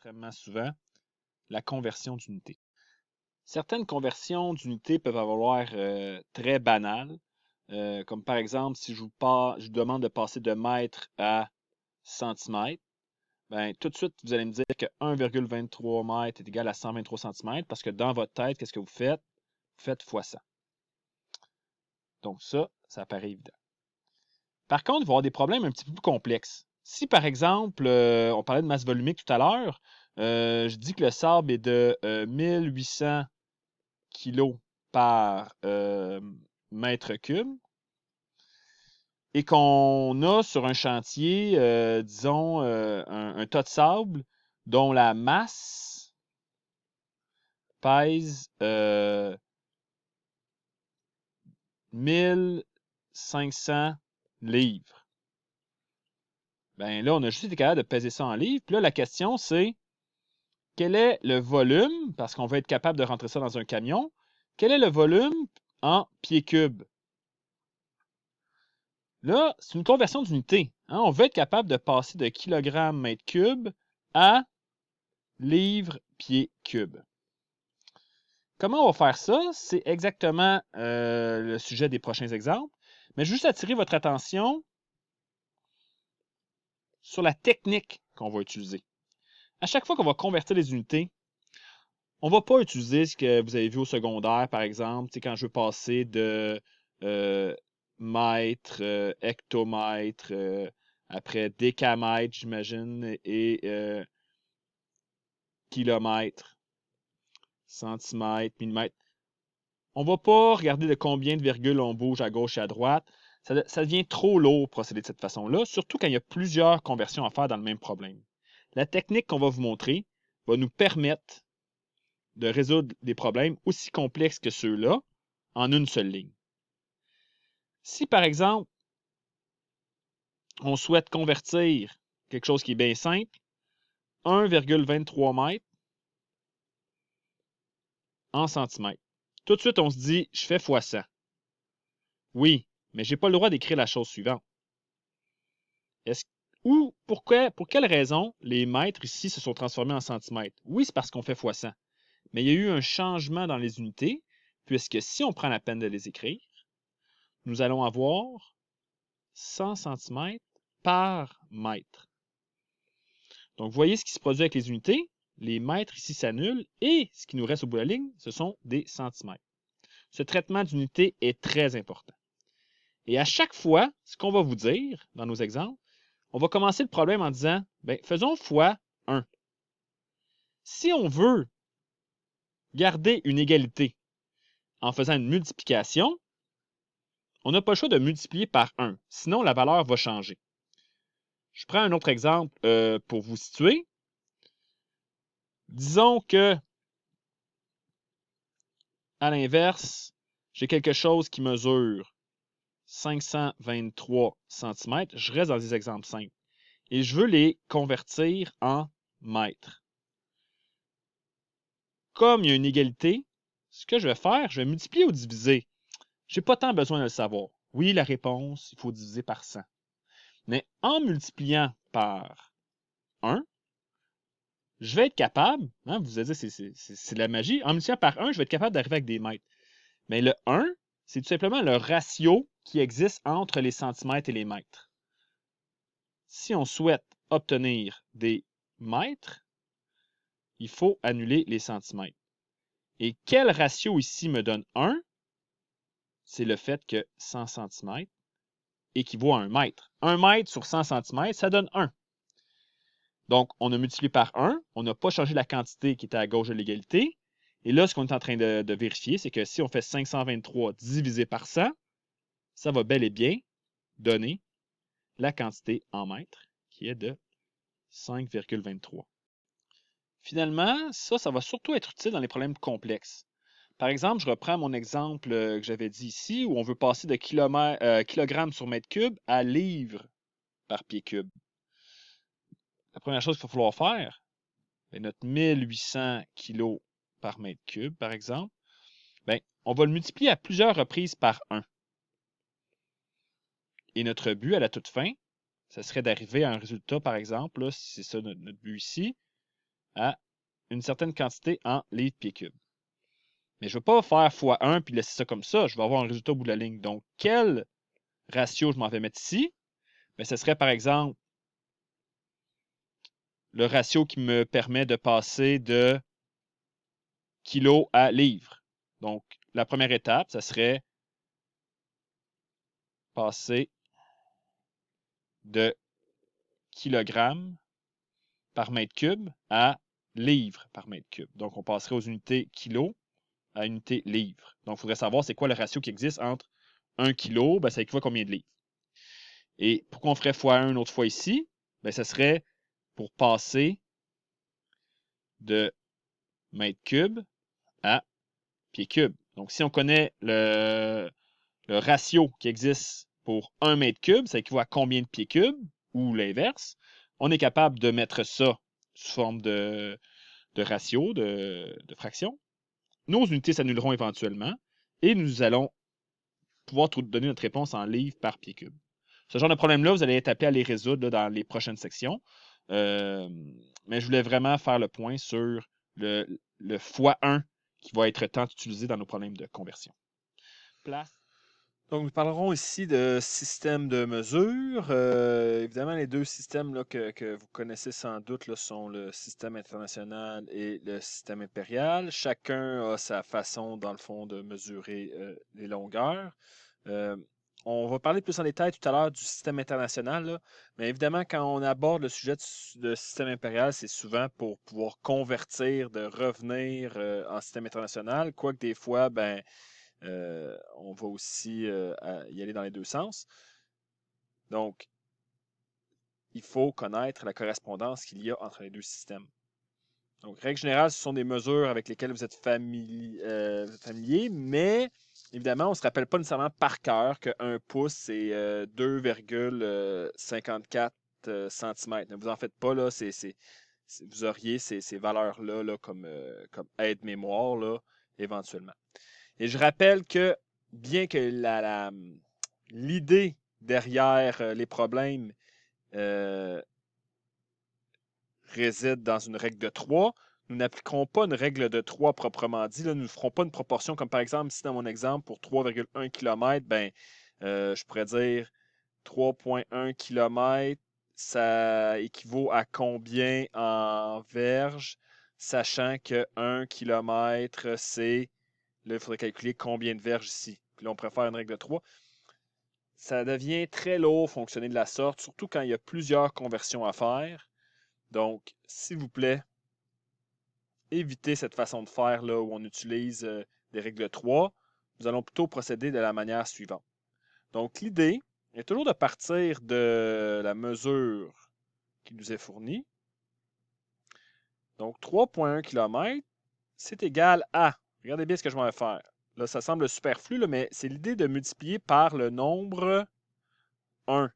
extrêmement souvent, la conversion d'unités. Certaines conversions d'unités peuvent avoir l'air très banales, comme par exemple si je vous demande de passer de mètres à centimètres, ben, tout de suite, vous allez me dire que 1,23 mètres est égal à 123 centimètres parce que dans votre tête, qu'est-ce que vous faites? Vous faites fois 100. Donc ça paraît évident. Par contre, il va y avoir des problèmes un petit peu plus complexes. Si, par exemple, on parlait de masse volumique tout à l'heure, je dis que le sable est de 1800 kg par mètre cube et qu'on a sur un chantier, disons, un tas de sable dont la masse pèse 1500 livres. Ben là, on a juste été capable de peser ça en livres. Puis là, la question, c'est quel est le volume, parce qu'on va être capable de rentrer ça dans un camion, quel est le volume en pieds cubes? Là, c'est une conversion d'unité. Hein? On veut être capable de passer de kilogrammes mètre cube à livres pieds cubes. Comment on va faire ça? C'est exactement le sujet des prochains exemples. Mais juste attirer votre attention sur la technique qu'on va utiliser. À chaque fois qu'on va convertir les unités, on ne va pas utiliser ce que vous avez vu au secondaire, par exemple, quand je veux passer de mètre, hectomètre, après décamètre, j'imagine, et kilomètre, centimètre, millimètre. On ne va pas regarder de combien de virgules on bouge à gauche et à droite. Ça devient trop lourd procéder de cette façon-là, surtout quand il y a plusieurs conversions à faire dans le même problème. La technique qu'on va vous montrer va nous permettre de résoudre des problèmes aussi complexes que ceux-là en une seule ligne. Si, par exemple, on souhaite convertir quelque chose qui est bien simple, 1,23 mètres en centimètres. Tout de suite, on se dit, je fais fois 100. Oui, mais je n'ai pas le droit d'écrire la chose suivante. Pour quelle raison les mètres ici se sont transformés en centimètres? Oui, c'est parce qu'on fait fois 100. Mais il y a eu un changement dans les unités, puisque si on prend la peine de les écrire, nous allons avoir 100 centimètres par mètre. Donc, vous voyez ce qui se produit avec les unités. Les mètres ici s'annulent et ce qui nous reste au bout de la ligne, ce sont des centimètres. Ce traitement d'unité est très important. Et à chaque fois, ce qu'on va vous dire dans nos exemples, on va commencer le problème en disant, bien, faisons fois 1. Si on veut garder une égalité en faisant une multiplication, on n'a pas le choix de multiplier par 1, sinon la valeur va changer. Je prends un autre exemple pour vous situer. Disons que, à l'inverse, j'ai quelque chose qui mesure 523 cm. Je reste dans des exemples simples. Et je veux les convertir en mètres. Comme il y a une égalité, ce que je vais faire, je vais multiplier ou diviser. Je n'ai pas tant besoin de le savoir. Oui, la réponse, il faut diviser par 100. Mais en multipliant par 1, je vais être capable, hein, vous allez dire, c'est de la magie, en multipliant par 1, je vais être capable d'arriver avec des mètres. Mais le 1, c'est tout simplement le ratio qui existe entre les centimètres et les mètres. Si on souhaite obtenir des mètres, il faut annuler les centimètres. Et quel ratio ici me donne 1? C'est le fait que 100 cm équivaut à 1 mètre. 1 mètre sur 100 cm, ça donne 1. Donc, on a multiplié par 1. On n'a pas changé la quantité qui était à gauche de l'égalité. Et là, ce qu'on est en train de vérifier, c'est que si on fait 523 divisé par 100, ça va bel et bien donner la quantité en mètres, qui est de 5,23. Finalement, ça va surtout être utile dans les problèmes complexes. Par exemple, je reprends mon exemple que j'avais dit ici, où on veut passer de kilogrammes sur mètre cube à livres par pied cube. La première chose qu'il va falloir faire, notre 1800 kg par mètre cube, par exemple, on va le multiplier à plusieurs reprises par 1. Et notre but à la toute fin, ce serait d'arriver à un résultat, par exemple, là, si c'est ça notre but ici, à une certaine quantité en livres pieds cubes. Mais je ne veux pas faire x1 puis laisser ça comme ça. Je vais avoir un résultat au bout de la ligne. Donc, quel ratio je m'en vais mettre ici? Bien, ce serait par exemple le ratio qui me permet de passer de kilo à livre. Donc, la première étape, ça serait passer de kilogrammes par mètre cube à livres par mètre cube. Donc, on passerait aux unités kilo à unité livre. Donc, il faudrait savoir c'est quoi le ratio qui existe entre 1 kilo, ben, ça équivaut à combien de livres. Et pourquoi on ferait x1 une autre fois ici? Ben, ce serait pour passer de mètre cube à pied cube. Donc, si on connaît le ratio qui existe pour 1 mètre cube, ça équivaut à combien de pieds cubes, ou l'inverse, on est capable de mettre ça sous forme de ratio, de fraction. Nos unités s'annuleront éventuellement et nous allons pouvoir donner notre réponse en livres par pied cube. Ce genre de problème-là, vous allez être appelé à les résoudre là, dans les prochaines sections. Mais je voulais vraiment faire le point sur le x1 qui va être tant utilisé dans nos problèmes de conversion. Place. Donc, nous parlerons ici de système de mesure. Évidemment, les deux systèmes là, que vous connaissez sans doute là, sont le système international et le système impérial. Chacun a sa façon, dans le fond, de mesurer les longueurs. On va parler plus en détail tout à l'heure du système international, là, mais évidemment, quand on aborde le sujet de système impérial, c'est souvent pour pouvoir convertir, de revenir en système international, quoique des fois, ben, on va aussi y aller dans les deux sens. Donc, il faut connaître la correspondance qu'il y a entre les deux systèmes. Donc, règle générale, ce sont des mesures avec lesquelles vous êtes familier, mais évidemment, on ne se rappelle pas nécessairement par cœur qu'un pouce, c'est 2,54 cm. Ne vous en faites pas, là, vous auriez ces valeurs-là là, comme aide-mémoire, là, éventuellement. Et je rappelle que bien que l'idée derrière les problèmes réside dans une règle de 3, nous n'appliquerons pas une règle de 3 proprement dit. Là, nous ne ferons pas une proportion comme par exemple, ici dans mon exemple, pour 3,1 km, ben, je pourrais dire 3,1 km, ça équivaut à combien en verges, sachant que 1 km, c'est, là, il faudrait calculer combien de verges ici. Puis là, on préfère une règle de 3. Ça devient très lourd fonctionner de la sorte, surtout quand il y a plusieurs conversions à faire. Donc, s'il vous plaît, évitez cette façon de faire là, où on utilise des règles de 3. Nous allons plutôt procéder de la manière suivante. Donc, l'idée est toujours de partir de la mesure qui nous est fournie. Donc, 3,1 km, c'est égal à, regardez bien ce que je vais faire. Là, ça semble superflu, là, mais c'est l'idée de multiplier par le nombre 1.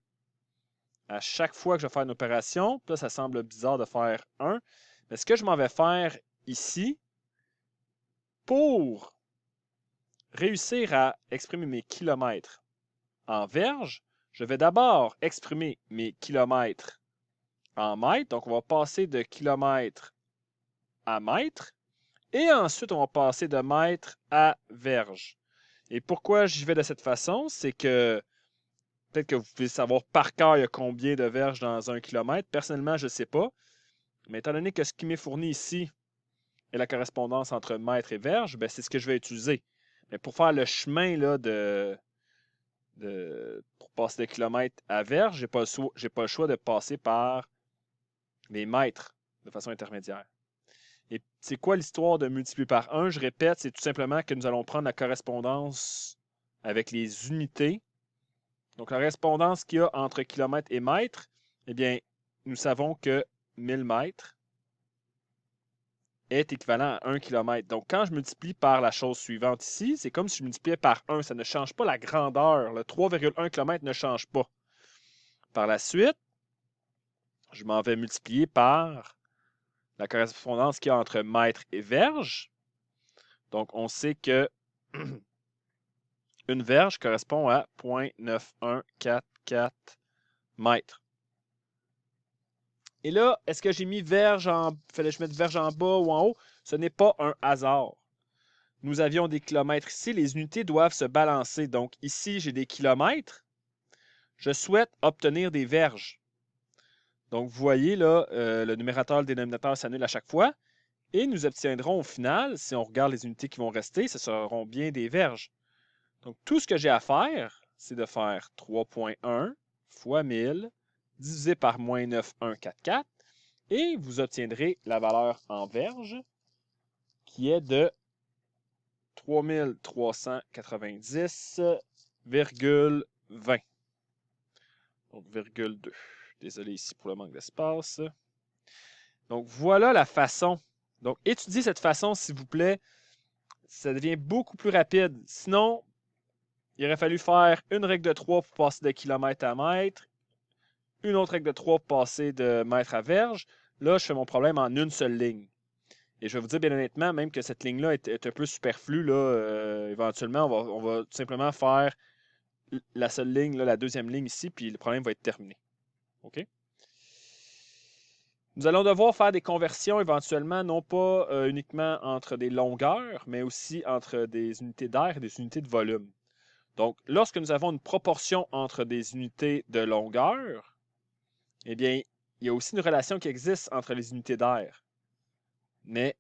À chaque fois que je vais faire une opération, là, ça semble bizarre de faire 1, mais ce que je m'en vais faire ici, pour réussir à exprimer mes kilomètres en verges, je vais d'abord exprimer mes kilomètres en mètres. Donc, on va passer de kilomètres à mètres. Et ensuite, on va passer de mètres à verges. Et pourquoi j'y vais de cette façon? C'est que peut-être que vous pouvez savoir par cœur il y a combien de verges dans 1 kilomètre. Personnellement, je ne sais pas. Mais étant donné que ce qui m'est fourni ici est la correspondance entre mètre et verge, ben, c'est ce que je vais utiliser. Mais pour faire le chemin là, pour passer de kilomètre à verge, j'ai pas le choix de passer par les mètres de façon intermédiaire. Et c'est quoi l'histoire de multiplier par 1? Je répète, c'est tout simplement que nous allons prendre la correspondance avec les unités. Donc, la correspondance qu'il y a entre kilomètre et mètre, eh bien, nous savons que 1000 mètres est équivalent à 1 km. Donc, quand je multiplie par la chose suivante ici, c'est comme si je multipliais par 1. Ça ne change pas la grandeur. Le 3,1 km ne change pas. Par la suite, je m'en vais multiplier par la correspondance qu'il y a entre mètre et verge. Donc, on sait que une verge correspond à 0,9144 mètres. Et là, est-ce que j'ai mis verge en... Fallait que je mette verge en bas ou en haut? Ce n'est pas un hasard. Nous avions des kilomètres ici. Les unités doivent se balancer. Donc ici, j'ai des kilomètres. Je souhaite obtenir des verges. Donc vous voyez là, le numérateur et le dénominateur s'annulent à chaque fois. Et nous obtiendrons au final, si on regarde les unités qui vont rester, ce seront bien des verges. Donc tout ce que j'ai à faire, c'est de faire 3.1 fois 1000 divisé par moins 9,144 et vous obtiendrez la valeur en verges qui est de 3390,20. Donc, 2. Désolé ici pour le manque d'espace. Donc, voilà la façon. Donc, étudiez cette façon, s'il vous plaît. Ça devient beaucoup plus rapide. Sinon, il aurait fallu faire une règle de 3 pour passer de kilomètre à mètre, une autre règle de 3 pour passer de mètre à verge. Là, je fais mon problème en une seule ligne. Et je vais vous dire bien honnêtement, même que cette ligne-là est un peu superflue, là, éventuellement, on va tout simplement faire la seule ligne, là, la deuxième ligne ici, puis le problème va être terminé. OK? Nous allons devoir faire des conversions éventuellement, non pas uniquement entre des longueurs, mais aussi entre des unités d'air et des unités de volume. Donc, lorsque nous avons une proportion entre des unités de longueur, eh bien, il y a aussi une relation qui existe entre les unités d'air. Mais,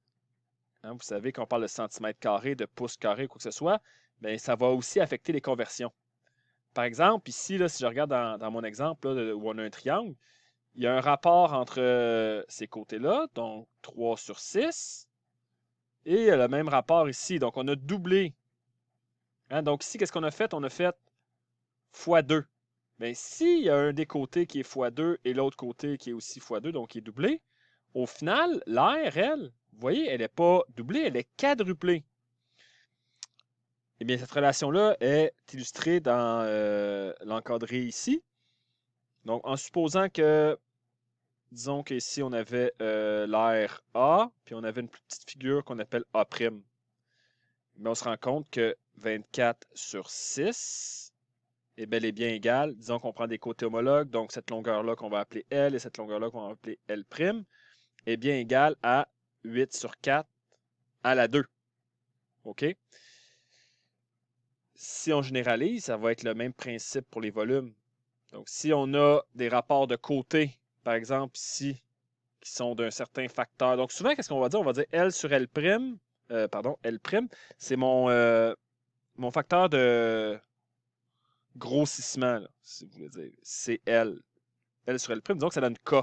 hein, vous savez, quand on parle de centimètres carrés, de pouces carrés, quoi que ce soit, bien, ça va aussi affecter les conversions. Par exemple, ici, là, si je regarde dans mon exemple là, où on a un triangle, il y a un rapport entre ces côtés-là, donc 3 sur 6, et il y a le même rapport ici. Donc, on a doublé. Hein, donc, ici, qu'est-ce qu'on a fait? On a fait fois 2. Bien, s'il y a un des côtés qui est x2 et l'autre côté qui est aussi x2, donc qui est doublé, au final, l'air, elle, vous voyez, elle n'est pas doublée, elle est quadruplée. Eh bien, cette relation-là est illustrée dans l'encadré ici. Donc, en supposant que, disons qu'ici, on avait l'air A, puis on avait une plus petite figure qu'on appelle A'. Mais on se rend compte que 24 sur 6 est bel et bien égal. Disons qu'on prend des côtés homologues, donc cette longueur-là qu'on va appeler L et cette longueur-là qu'on va appeler L', est bien égale à 8 sur 4 à la 2. OK? Si on généralise, ça va être le même principe pour les volumes. Donc, si on a des rapports de côté, par exemple ici, qui sont d'un certain facteur. Donc, souvent, qu'est-ce qu'on va dire? On va dire L sur L', L', c'est mon facteur de grossissement, là, si vous voulez dire. C'est L. L sur L', donc ça donne K.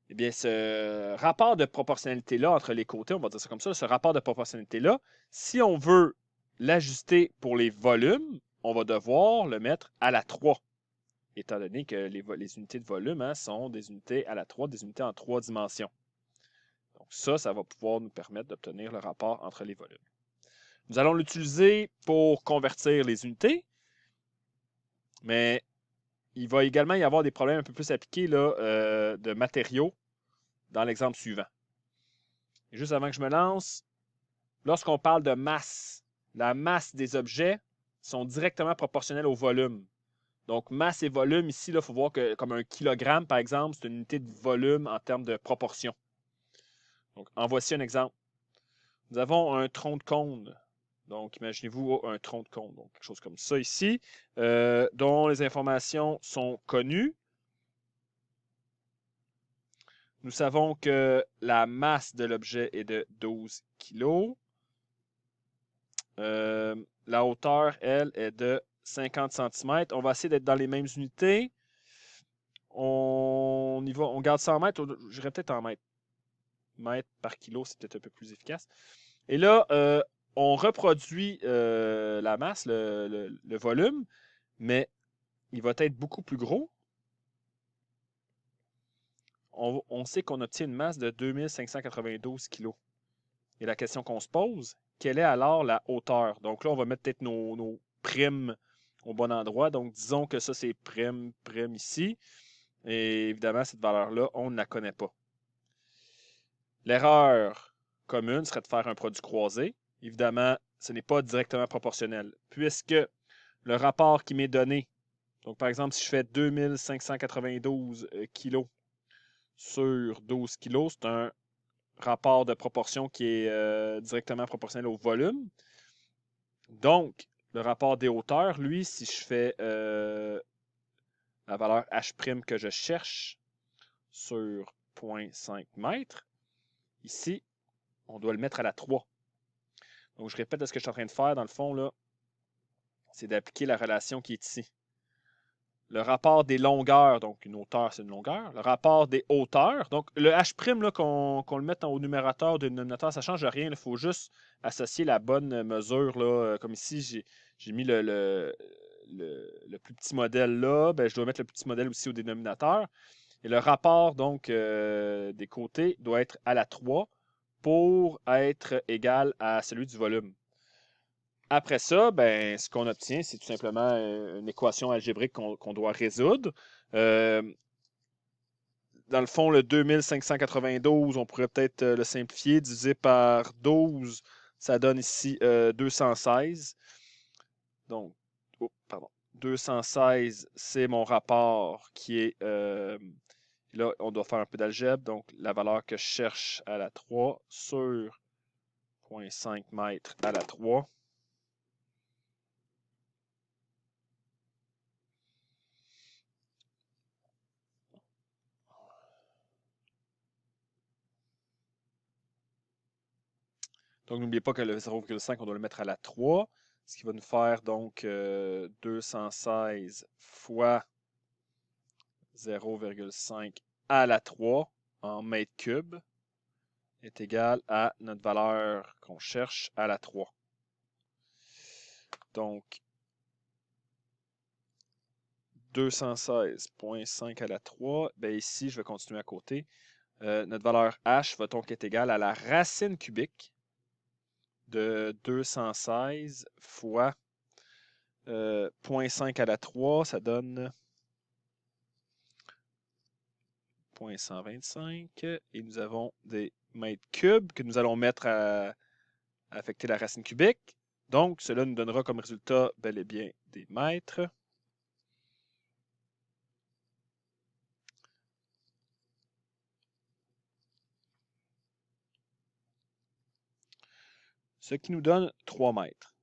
Eh bien, ce rapport de proportionnalité-là entre les côtés, on va dire ça comme ça, ce rapport de proportionnalité-là, si on veut l'ajuster pour les volumes, on va devoir le mettre à la 3, étant donné que les unités de volume sont des unités à la 3, des unités en 3 dimensions. Donc ça va pouvoir nous permettre d'obtenir le rapport entre les volumes. Nous allons l'utiliser pour convertir les unités, mais il va également y avoir des problèmes un peu plus appliqués là, de matériaux dans l'exemple suivant. Et juste avant que je me lance, lorsqu'on parle de masse, la masse des objets sont directement proportionnelles au volume. Donc, masse et volume, ici, il faut voir que comme un kilogramme, par exemple, c'est une unité de volume en termes de proportion. Donc, en voici un exemple. Nous avons un tronc de cône. Donc, imaginez-vous un tronc de cône. Donc, quelque chose comme ça ici, dont les informations sont connues. Nous savons que la masse de l'objet est de 12 kg. La hauteur, elle, est de 50 cm. On va essayer d'être dans les mêmes unités. On y va, on garde ça en mètres. J'irais peut-être en mètres. Mètres par kilo, c'est peut-être un peu plus efficace. Et là, on reproduit la masse, le volume, mais il va être beaucoup plus gros. On sait qu'on obtient une masse de 2592 kg. Et la question qu'on se pose, quelle est alors la hauteur? Donc là, on va mettre peut-être nos primes au bon endroit. Donc, disons que ça, c'est prime ici. Et évidemment, cette valeur-là, on ne la connaît pas. L'erreur commune serait de faire un produit croisé. Évidemment, ce n'est pas directement proportionnel. Puisque le rapport qui m'est donné, donc par exemple, si je fais 2592 kg sur 12 kg. C'est un rapport de proportion qui est directement proportionnel au volume. Donc, le rapport des hauteurs, lui, si je fais la valeur H' que je cherche sur 0,5 mètres, ici, on doit le mettre à la 3. Donc, je répète ce que je suis en train de faire, dans le fond, là, c'est d'appliquer la relation qui est ici. Le rapport des longueurs, donc une hauteur, c'est une longueur. Le rapport des hauteurs, donc le H', là, qu'on le mette au numérateur ou dénominateur, ça ne change rien. Il faut juste associer la bonne mesure. Là, comme ici, j'ai mis le plus petit modèle là. Ben, je dois mettre le petit modèle aussi au dénominateur. Et le rapport donc des côtés doit être à la 3 pour être égal à celui du volume. Après ça, ben, ce qu'on obtient, c'est tout simplement une équation algébrique qu'on doit résoudre. Dans le fond, le 2592, on pourrait peut-être le simplifier, divisé par 12, ça donne ici 216. Donc, oh, pardon, 216, c'est mon rapport qui est... là, on doit faire un peu d'algèbre. Donc, la valeur que je cherche à la 3 sur 0,5 mètres à la 3. Donc, n'oubliez pas que le 0,5, on doit le mettre à la 3, ce qui va nous faire donc 216 fois 0,5 à la 3 en mètres cubes est égal à notre valeur qu'on cherche à la 3. Donc, 216,5 à la 3, bien ici, je vais continuer à côté. Notre valeur H va donc être égale à la racine cubique de 216 fois 0,5 à la 3, ça donne 0,125. Et nous avons des mètres cubes que nous allons mettre à affecter la racine cubique. Donc, cela nous donnera comme résultat bel et bien des mètres. Ce qui nous donne 3 mètres.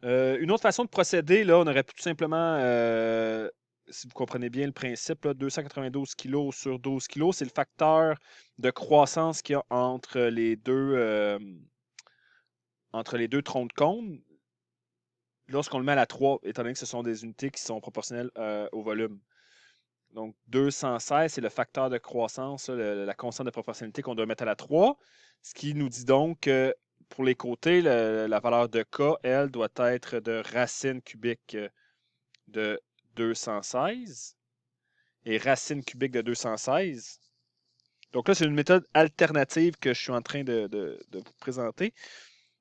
Une autre façon de procéder, là, on aurait pu tout simplement, si vous comprenez bien le principe, là, 292 kg sur 12 kg, c'est le facteur de croissance qu'il y a entre les deux troncs de cône. Lorsqu'on le met à la 3, étant donné que ce sont des unités qui sont proportionnelles au volume. Donc, 216, c'est le facteur de croissance, la constante de proportionnalité qu'on doit mettre à la 3. Ce qui nous dit donc que pour les côtés, la valeur de K, elle, doit être de racine cubique de 216. Et racine cubique de 216. Donc là, c'est une méthode alternative que je suis en train de vous présenter.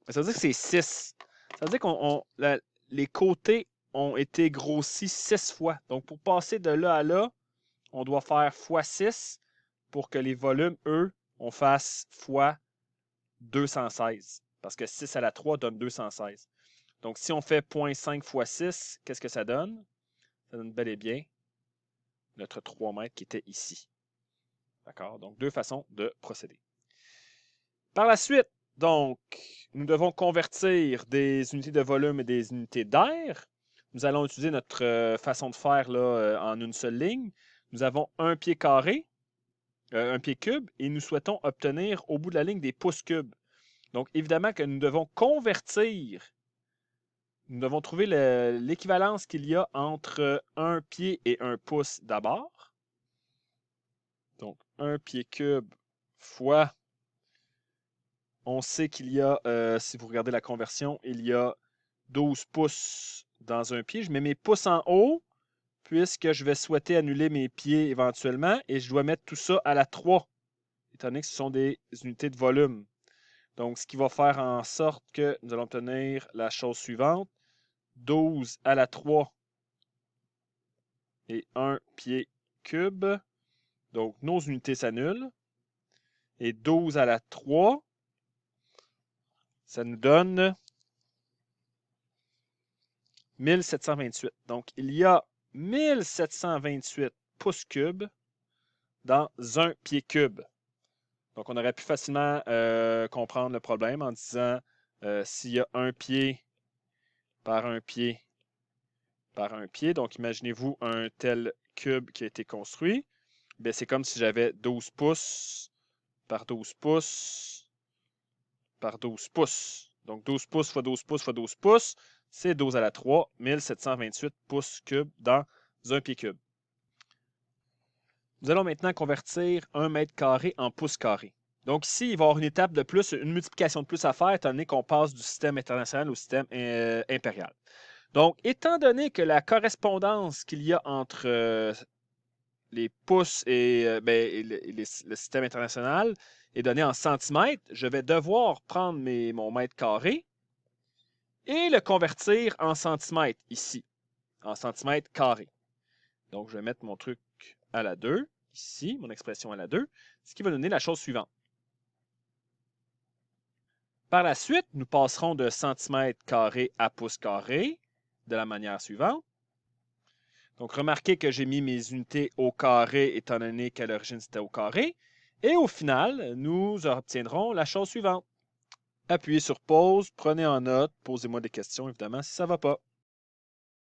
Ça veut dire que c'est 6. Ça veut dire que les côtés ont été grossis 6 fois. Donc, pour passer de là à là, on doit faire x6 pour que les volumes, eux, on fasse x 216. Parce que 6 à la 3 donne 216. Donc, si on fait 0,5 x 6, qu'est-ce que ça donne? Ça donne bel et bien notre 3 mètres qui était ici. D'accord? Donc, deux façons de procéder. Par la suite, donc, nous devons convertir des unités de volume et des unités d'air. Nous allons utiliser notre façon de faire là, en une seule ligne. Nous avons un pied carré, un pied cube, et nous souhaitons obtenir au bout de la ligne des pouces cubes. Donc, évidemment que nous devons convertir, nous devons trouver l'équivalence qu'il y a entre un pied et un pouce d'abord. Donc, un pied cube fois, on sait qu'il y a, si vous regardez la conversion, il y a 12 pouces dans un pied. Je mets mes pouces en haut, puisque je vais souhaiter annuler mes pieds éventuellement, et je dois mettre tout ça à la 3, étant donné que ce sont des unités de volume. Donc, ce qui va faire en sorte que nous allons obtenir la chose suivante. 12 à la 3 et 1 pied cube. Donc, nos unités s'annulent. Et 12 à la 3, ça nous donne 1728. Donc, il y a 1728 pouces cubes dans un pied cube. Donc, on aurait pu facilement comprendre le problème en disant s'il y a un pied par un pied par un pied, donc imaginez-vous un tel cube qui a été construit, bien, c'est comme si j'avais 12 pouces par 12 pouces par 12 pouces. Donc, 12 pouces fois 12 pouces fois 12 pouces, c'est 12 à la 3, 1728 pouces cubes dans un pied cube. Nous allons maintenant convertir 1 mètre carré en pouces carrés. Donc ici, il va y avoir une étape de plus, une multiplication de plus à faire, étant donné qu'on passe du système international au système impérial. Donc, étant donné que la correspondance qu'il y a entre les pouces et, le système international est donnée en centimètres, je vais devoir prendre mon mètre carré et le convertir en centimètres ici, en centimètres carrés. Donc, je vais mettre mon truc à la 2, ici, mon expression à la 2, ce qui va donner la chose suivante. Par la suite, nous passerons de centimètres carrés à pouces carrés de la manière suivante. Donc, remarquez que j'ai mis mes unités au carré étant donné qu'à l'origine c'était au carré. Et au final, nous obtiendrons la chose suivante. Appuyez sur pause, prenez en note, posez-moi des questions évidemment si ça ne va pas.